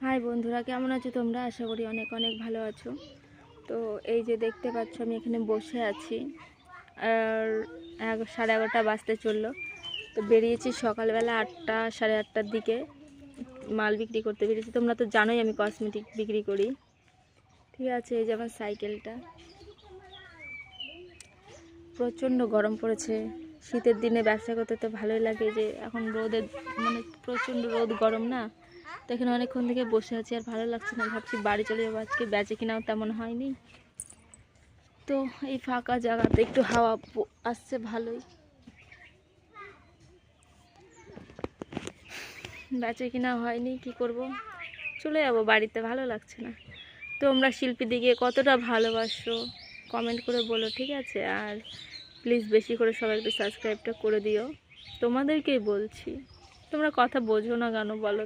High বন্ধুরা, কেমন আছো তোমরা? আশা করি অনেক অনেক ভালো আছো। তো এই যে দেখতে পাচ্ছ আমি এখানে বসে আছি আর 11:30 বাজতে চললো। তো বেরিয়েছি সকালবেলা 8টা সাড়ে 8টার দিকে মাল বিক্রি করতে বেরিয়েছি। তোমরা তো জানোই আমি কসমেটিক বিক্রি করি। ঠিক আছে, এই যে আমার সাইকেলটা। প্রচণ্ড গরম পড়েছে। শীতের দিনে ব্যবসা করতে তো ভালোই লাগে, যে এখন রোদের প্রচণ্ড রোদ গরম না, তো এখানে অনেকক্ষণ থেকে বসে আছি আর ভালো লাগছে না। ভাবছি বাড়ি চলে যাবো, আজকে বেচে কিনাও তেমন হয়নি। তো এই ফাঁকা জায়গাতে একটু হাওয়া আসছে ভালোই, বেচে কিনা হয়নি, কি করব, চলে যাবো বাড়িতে, ভালো লাগছে না। তোমরা শিল্পী দিকে কতটা ভালোবাসো কমেন্ট করে বলো, ঠিক আছে? আর প্লিজ বেশি করে সবাই একটু সাবস্ক্রাইবটা করে দিও, তোমাদেরকেই বলছি। তোমরা কথা বোঝো না কেন বলো?